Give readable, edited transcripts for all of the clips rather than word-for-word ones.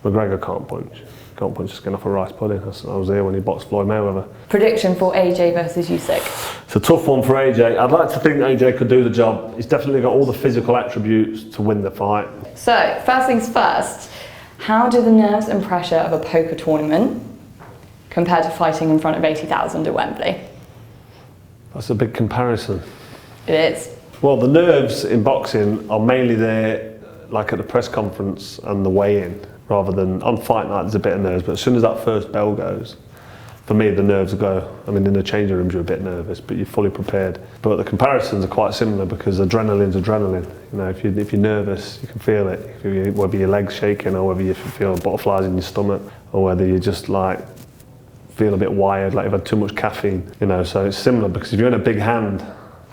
McGregor can't punch. Can't punch the skin off a rice pudding. I was there when he boxed Floyd Mayweather. Prediction for AJ versus Usyk? It's a tough one for AJ. I'd like to think AJ could do the job. He's definitely got all the physical attributes to win the fight. So, first things first, how do the nerves and pressure of a poker tournament compare to fighting in front of 80,000 at Wembley? That's a big comparison. It is. Well, the nerves in boxing are mainly there, like at the press conference and the weigh-in, rather than on fight night. There's a bit of nerves, but as soon as that first bell goes, for me, the nerves go. I mean, in the changing rooms, you're a bit nervous, but you're fully prepared. But the comparisons are quite similar because adrenaline's adrenaline. You know, if you're nervous, you can feel it. Whether your legs shaking or whether you feel butterflies in your stomach or whether you just like feel a bit wired, like you've had too much caffeine. You know, so it's similar because if you're in a big hand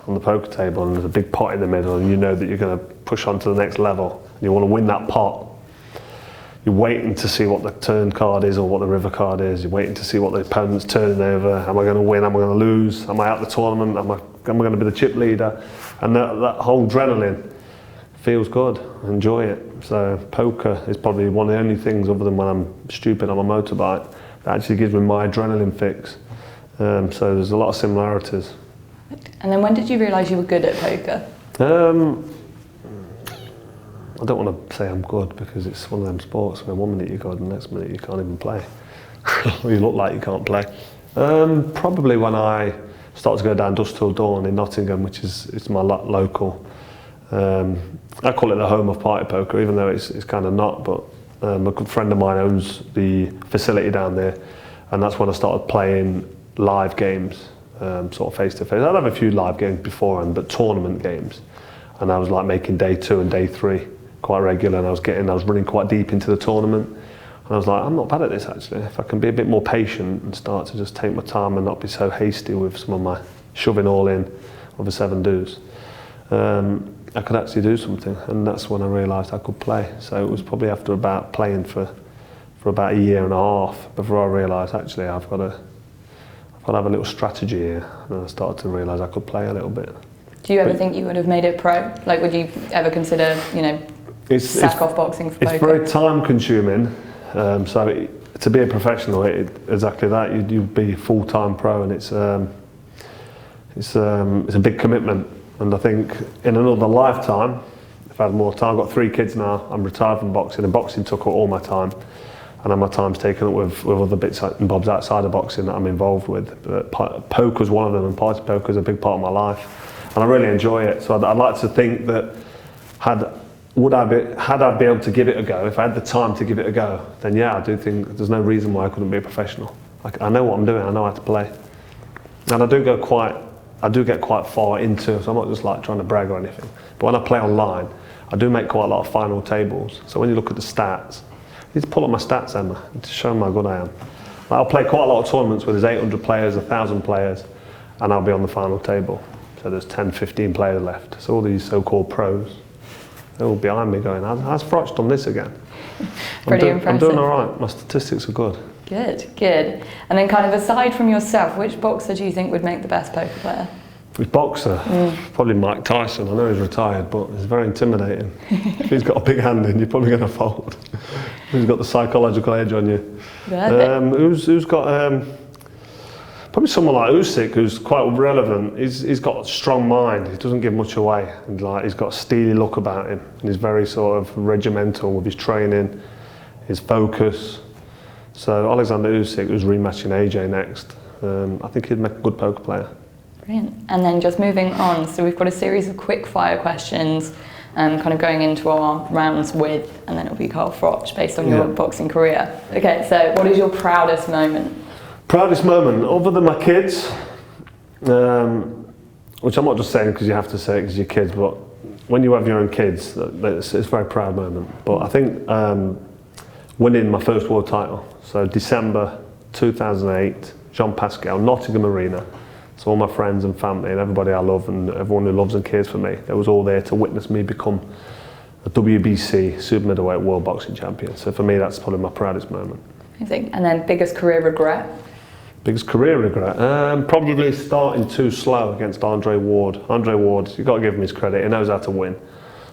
on the poker table and there's a big pot in the middle and you know that you're going to push on to the next level and you want to win that pot, you're waiting to see what the turn card is or what the river card is. You're waiting to see what the opponent's turning over. Am I going to win? Am I going to lose? Am I out the tournament? Am I going to be the chip leader? And that whole adrenaline feels good. I enjoy it. So poker is probably one of the only things, other than when I'm stupid on my motorbike, that actually gives me my adrenaline fix. So there's a lot of similarities. And then when did you realise you were good at poker? I don't want to say I'm good because it's one of them sports where 1 minute you're good and the next minute you can't even play. Or you look like you can't play. Probably when I started to go down Dusk Till Dawn in Nottingham, which is my local. I call it the home of party poker, even though it's kind of not, but a good friend of mine owns the facility down there, and that's when I started playing live games, sort of face to face. I'd have a few live games beforehand, but tournament games. And I was like making day 2 and day 3 quite regular, and I was running quite deep into the tournament. And I was like, I'm not bad at this actually. If I can be a bit more patient and start to just take my time and not be so hasty with some of my shoving all in of the 7 do's, I could actually do something. And that's when I realised I could play. So it was probably after about playing for about 1.5 years before I realised actually I've got to have a little strategy here. And I started to realise I could play a little bit. Do you ever think you would have made it pro? Like, would you ever consider, you know, sack off boxing for poker? It's very time consuming. So to be a professional, exactly that. You'd be full-time pro, and it's a big commitment. And I think in another lifetime, if I had more time, I've got 3 kids now. I'm retired from boxing, and boxing took all my time. And then my time's taken up with other bits and bobs outside of boxing that I'm involved with. But poker's one of them, and party poker's a big part of my life. And I really enjoy it. So I'd like to think that had I be able to give it a go, if I had the time to give it a go, then yeah, I do think there's no reason why I couldn't be a professional. I know what I'm doing, I know how to play. And I do get quite far into it, so I'm not just like trying to brag or anything. But when I play online, I do make quite a lot of final tables. So when you look at the stats, you need to pull up my stats, Emma, to show them how good I am. Like, I'll play quite a lot of tournaments where there's 800 players, 1,000 players, and I'll be on the final table. So there's 10, 15 players left. So all these so-called pros, they're all behind me going, how's Froch done this again? Pretty impressive. I'm doing all right. My statistics are good. Good, good. And then kind of aside from yourself, which boxer do you think would make the best poker player? Which boxer? Probably Mike Tyson. I know he's retired, but it's very intimidating. If he's got a big hand in, you're probably going to fold. He's got the psychological edge on you. Who's got... Probably someone like Usyk, who's quite relevant. He's got a strong mind. He doesn't give much away. And he's got a steely look about him. And he's very sort of regimental with his training, his focus. So Alexander Usyk, who's rematching AJ next, I think he'd make a good poker player. Brilliant. And then just moving on, so we've got a series of quick fire questions, kind of going into our rounds with, and then it'll be Carl Froch based on your boxing career. Okay, so what is your proudest moment? Proudest moment, other than my kids, which I'm not just saying because you have to say it because you're kids, but when you have your own kids, it's a very proud moment. But I think winning my first world title, so December 2008, Jean Pascal, Nottingham Arena. So all my friends and family and everybody I love and everyone who loves and cares for me, they was all there to witness me become a WBC super middleweight world boxing champion. So for me, that's probably my proudest moment. Amazing. And then biggest career regret? Biggest career regret? Probably starting too slow against Andre Ward. Andre Ward, you've got to give him his credit, he knows how to win.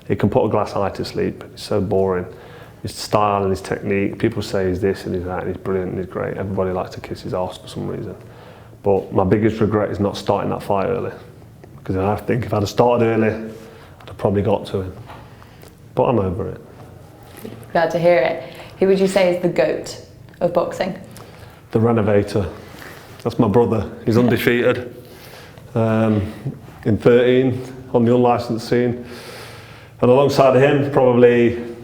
He can put a glass eye to sleep, he's so boring. his style and his technique. People say he's this and he's that and he's brilliant and he's great. Everybody likes to kiss his arse for some reason. But my biggest regret is not starting that fight early. Because I think if I'd have started early, I'd have probably got to him. But I'm over it. Glad to hear it. Who would you say is the GOAT of boxing? The Renovator. That's my brother. He's undefeated. In 13, on the unlicensed scene. And alongside of him, probably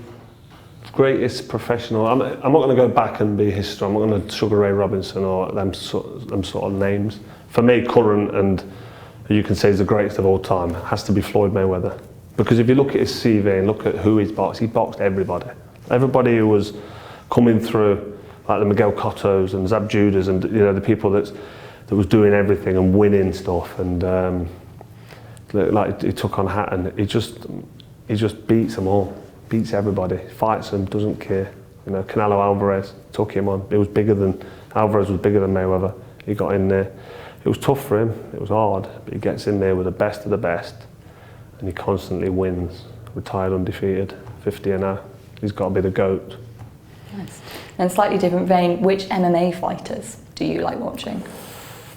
greatest professional. I'm not going to go back and be history. I'm not going to Sugar Ray Robinson or them sort of names. For me, current and you can say he's the greatest of all time has to be Floyd Mayweather. Because if you look at his CV and look at who he's boxed, he boxed everybody. Everybody who was coming through, like the Miguel Cottos and Zab Judas, and the people that was doing everything and winning stuff, and like he took on Hatton. He just beats them all, beats everybody, fights them, doesn't care. Canelo Alvarez took him on. Alvarez was bigger than Mayweather. He got in there. It was tough for him. It was hard, but he gets in there with the best of the best, and he constantly wins. Retired undefeated, 50-0. He's got to be the GOAT. Nice. And slightly different vein, which MMA fighters do you like watching?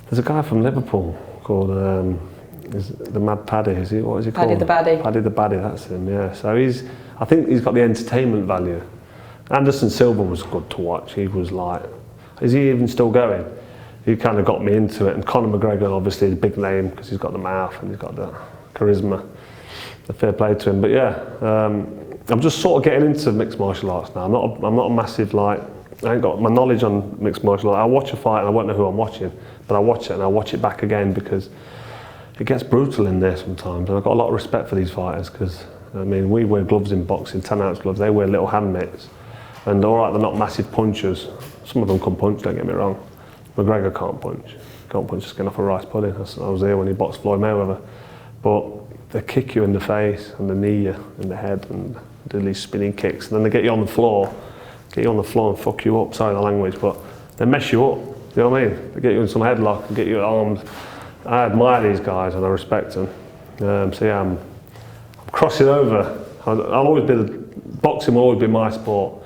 There's a guy from Liverpool called the Mad Paddy. What is he called? Paddy the Baddy. Paddy the Baddy. That's him. Yeah. So I think he's got the entertainment value. Anderson Silva was good to watch. He was like, is he even still going? He kind of got me into it. And Conor McGregor, obviously, is a big name because he's got the mouth and he's got the charisma. The fair play to him. But yeah, I'm just sort of getting into mixed martial arts now. I'm not a massive I ain't got my knowledge on mixed martial arts. I watch a fight and I won't know who I'm watching, but I watch it and I watch it back again because it gets brutal in there sometimes. And I've got a lot of respect for these fighters because we wear gloves in boxing, 10-ounce gloves. They wear little hand mitts, and all right, they're not massive punchers. Some of them can punch. Don't get me wrong. McGregor can't punch. Can't punch the skin off a rice pudding. I was there when he boxed Floyd Mayweather, but they kick you in the face and they knee you in the head and do these spinning kicks, and then they get you on the floor and fuck you up, sorry the language, but they mess you up, you know what I mean? They get you in some headlock and get you at arms. I admire these guys and I respect them. So yeah, I'm crossing over. I'll always be boxing will always be my sport,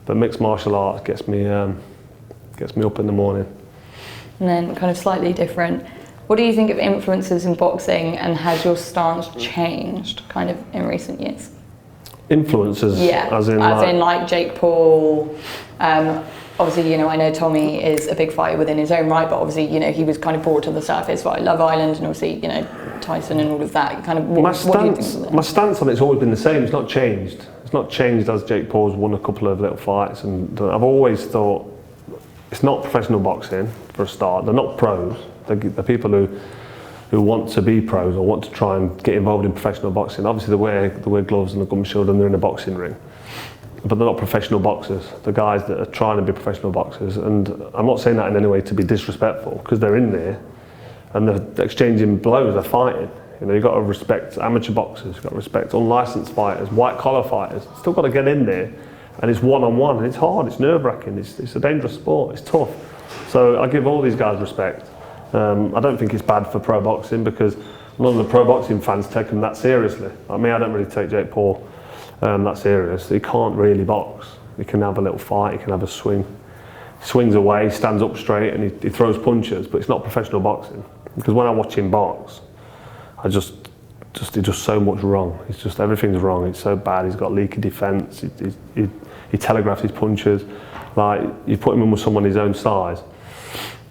but mixed martial arts gets me up in the morning. And then kind of slightly different, what do you think of influences in boxing, and has your stance changed kind of in recent years? Influences? Yeah, as in like Jake Paul. Obviously, I know Tommy is a big fighter within his own right, but obviously, he was kind of brought to the surface by Love Island and obviously, Tyson and all of that. Kind of, what do you think of my stance on it's always been the same. It's not changed. It's not changed as Jake Paul's won a couple of little fights, and I've always thought it's not professional boxing for a start. They're not pros. They're people who want to be pros or want to try and get involved in professional boxing. Obviously they wear gloves and a gum shield and they're in a boxing ring, but they're not professional boxers. The guys that are trying to be professional boxers, and I'm not saying that in any way to be disrespectful, because they're in there and they're exchanging blows, they're fighting. You've got to respect amateur boxers, you've got to respect unlicensed fighters, white collar fighters. Still got to get in there, and it's one-on-one, and it's hard, it's nerve-wracking, it's a dangerous sport, it's tough. So I give all these guys respect. I don't think it's bad for pro boxing because none of the pro boxing fans take them that seriously. Like me, I don't really take Jake Paul that serious. He can't really box. He can have a little fight, he can have a swing. He swings away, stands up straight, and he throws punches, but it's not professional boxing. Because when I watch him box, he's just so much wrong. It's just everything's wrong. It's so bad. He's got leaky defence. He telegraphs his punches. Like you put him in with someone his own size,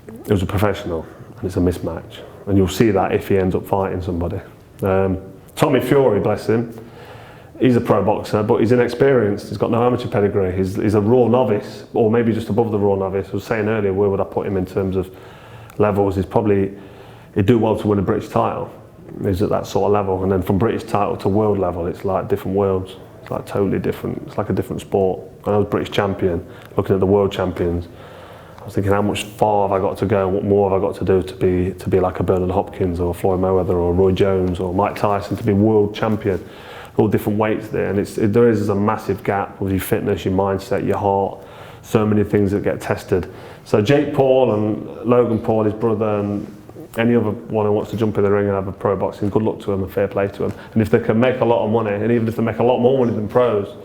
it was a professional. It's a mismatch, and you'll see that if he ends up fighting somebody. Tommy Fury, bless him, he's a pro boxer, but he's inexperienced. He's got no amateur pedigree. He's a raw novice, or maybe just above the raw novice. I was saying earlier, where would I put him in terms of levels? He'd do well to win a British title. He's at that sort of level, and then from British title to world level, it's like different worlds. It's like totally different. It's like a different sport. When I was British champion, looking at the world champions, I was thinking, how much far have I got to go? What more have I got to do to be like a Bernard Hopkins or Floyd Mayweather or Roy Jones or Mike Tyson, to be world champion? All different weights there, and there is a massive gap with your fitness, your mindset, your heart. So many things that get tested. So Jake Paul and Logan Paul, his brother, and any other one who wants to jump in the ring and have a pro boxing, good luck to them and fair play to them. And if they can make a lot of money, and even if they make a lot more money than pros,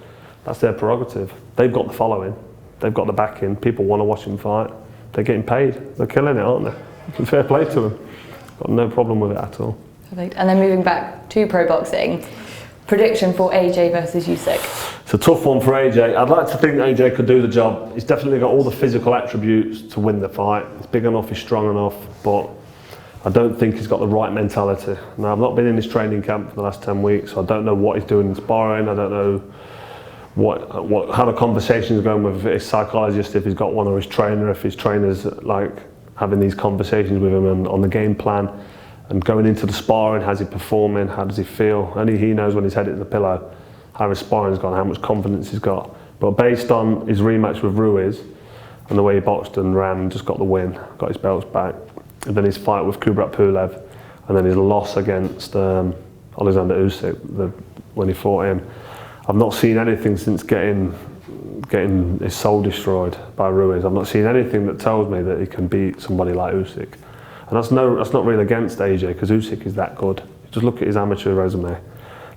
That's their prerogative. They've got the following, they've got the backing, people want to watch him fight, they're getting paid, they're killing it, aren't they? Fair play to them. Got no problem with it at all. Perfect. And then moving back to pro boxing, prediction for AJ versus Usyk. It's a tough one for AJ. I'd like to think AJ could do the job. He's definitely got all the physical attributes to win the fight. He's big enough, he's strong enough, but I don't think he's got the right mentality. Now, I've not been in his training camp for the last 10 weeks, so I don't know what he's doing in sparring. I don't know how the conversation's going with his psychologist, if he's got one, or his trainer, if his trainer's like having these conversations with him and on the game plan. And going into the sparring, how's he performing? How does he feel? Only he knows when he's headed to the pillow how his sparring's gone, how much confidence he's got. But based on his rematch with Ruiz and the way he boxed and ran and just got the win, got his belts back, and then his fight with Kubrat Pulev, and then his loss against Alexander Usyk when he fought him, I've not seen anything since getting his soul destroyed by Ruiz. I've not seen anything that tells me that he can beat somebody like Usyk. And that's not really against AJ, because Usyk is that good. Just look at his amateur resume.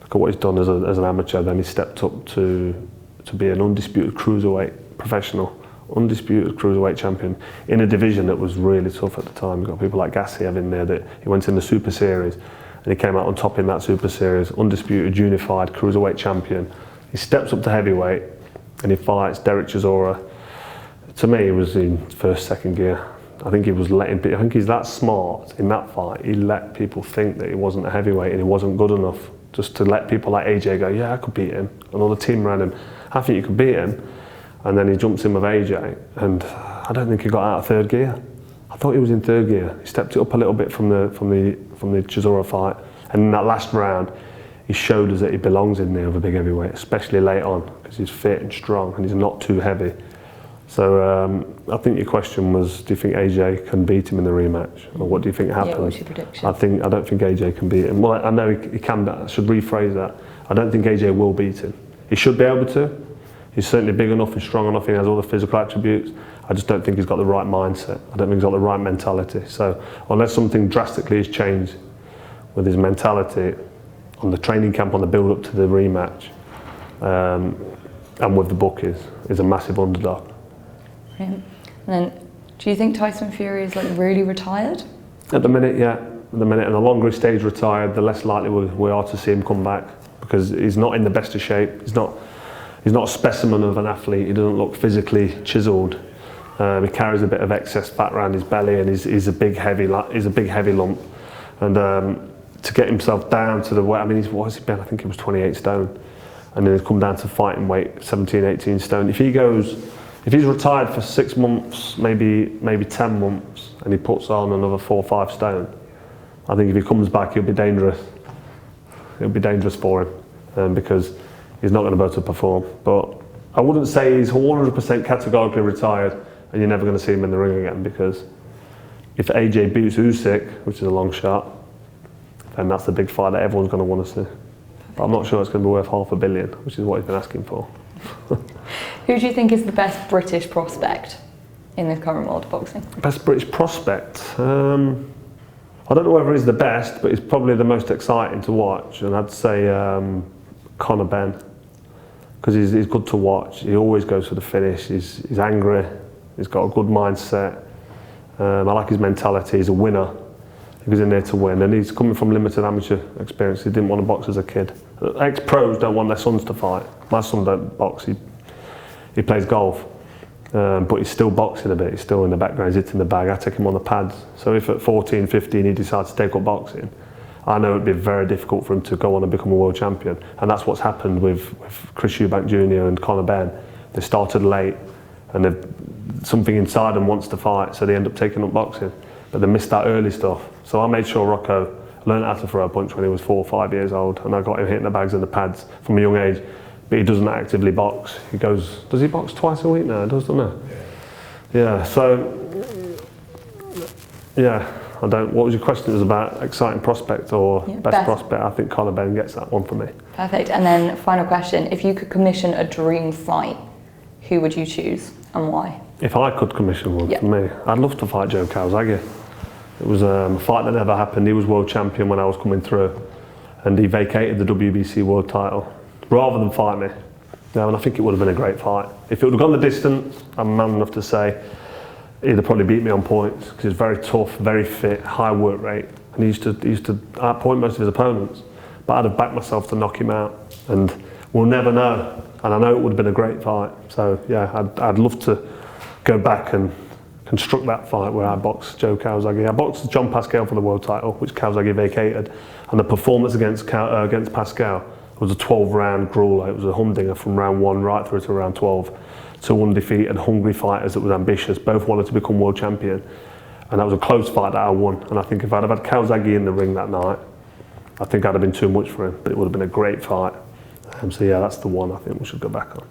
Look at what he's done as an amateur. Then he stepped up to be an undisputed cruiserweight professional, undisputed cruiserweight champion in a division that was really tough at the time. You've got people like Gassiev in there that he went in the Super Series and he came out on top in that Super Series, undisputed unified cruiserweight champion. He steps up to heavyweight and he fights Derek Chisora. To me, he was in first, second gear. I think he was I think he's that smart in that fight. He let people think that he wasn't a heavyweight and he wasn't good enough, just to let people like AJ go, yeah, I could beat him. And all the team around him, I think you could beat him. And then he jumps in with AJ, and I don't think he got out of third gear. I thought he was in third gear. He stepped it up a little bit from the Chisora fight, and in that last round, he showed us that he belongs in there with a big heavyweight, especially late on, because he's fit and strong and he's not too heavy. So I think your question was, do you think AJ can beat him in the rematch, or what do you think happens? Yeah, what's your prediction? I don't think AJ can beat him. Well, I know he can, but I should rephrase that. I don't think AJ will beat him. He should be able to. He's certainly big enough and strong enough. He has all the physical attributes. I just don't think he's got the right mindset. I don't think he's got the right mentality. So unless something drastically has changed with his mentality on the training camp, on the build-up to the rematch, and with the bookies, is a massive underdog. Brilliant. And then, do you think Tyson Fury is like really retired? At the minute, yeah. At the minute, and the longer he stays retired, the less likely we are to see him come back, because he's not in the best of shape. He's not a specimen of an athlete. He doesn't look physically chiselled. He carries a bit of excess fat around his belly, and he's a big heavy lump. And to get himself down to the weight, I mean, what has he been? I think he was 28 stone, and then he's come down to fighting weight 17, 18 stone. If he's retired for 6 months, maybe 10 months, and he puts on another 4 or 5 stone, I think if he comes back, he'll be dangerous. It'll be dangerous for him, because he's not going to be able to perform. But I wouldn't say he's 100% categorically retired and you're never going to see him in the ring again, because if AJ beats Usyk, which is a long shot, then that's the big fight that everyone's going to want to see. But I'm not sure it's going to be worth $500 million, which is what he's been asking for. Who do you think is the best British prospect in the current world of boxing? Best British prospect? I don't know whether he's the best, but he's probably the most exciting to watch, and I'd say Conor Ben, because he's good to watch. He always goes for the finish. He's angry. He's got a good mindset. I like his mentality. He's a winner. He goes in there to win, and he's coming from limited amateur experience. He didn't want to box as a kid. Ex-pros don't want their sons to fight. My son don't box. He plays golf, but he's still boxing a bit. He's still in the background. He's hitting the bag. I take him on the pads. So if at 14, 15 he decides to take up boxing, I know it'd be very difficult for him to go on and become a world champion. And that's what's happened with Chris Eubank Jr. and Conor Ben. They started late, and something inside them wants to fight, so they end up taking up boxing. But they missed that early stuff. So I made sure Rocco learned how to throw a punch when he was 4 or 5 years old, and I got him hitting the bags and the pads from a young age. But he doesn't actively box. Does he box twice a week now? Doesn't he? Yeah, so, yeah. What was your question? It was about exciting prospect or best prospect. I think Conor Ben gets that one for me. Perfect. And then final question, if you could commission a dream fight, who would you choose and why? If I could commission one for me, I'd love to fight Joe Calzaghe. It was a fight that never happened. He was world champion when I was coming through, and he vacated the WBC world title rather than fight me. Yeah, and I think it would have been a great fight. If it would have gone the distance, I'm man enough to say he'd have probably beat me on points because he's very tough, very fit, high work rate, and he used to outpoint most of his opponents. But I'd have backed myself to knock him out, and we'll never know. And I know it would have been a great fight. So yeah, I'd love to go back and construct that fight where I boxed Joe Calzaghe. I boxed John Pascal for the world title, which Calzaghe vacated, and the performance against Pascal was a 12-round grueler. It was a humdinger from round 1 right through to round 12. Two undefeated, hungry fighters that was ambitious. Both wanted to become world champion, and that was a close fight that I won. And I think if I'd have had Calzaghe in the ring that night, I think I'd have been too much for him, but it would have been a great fight. So yeah, that's the one I think we should go back on.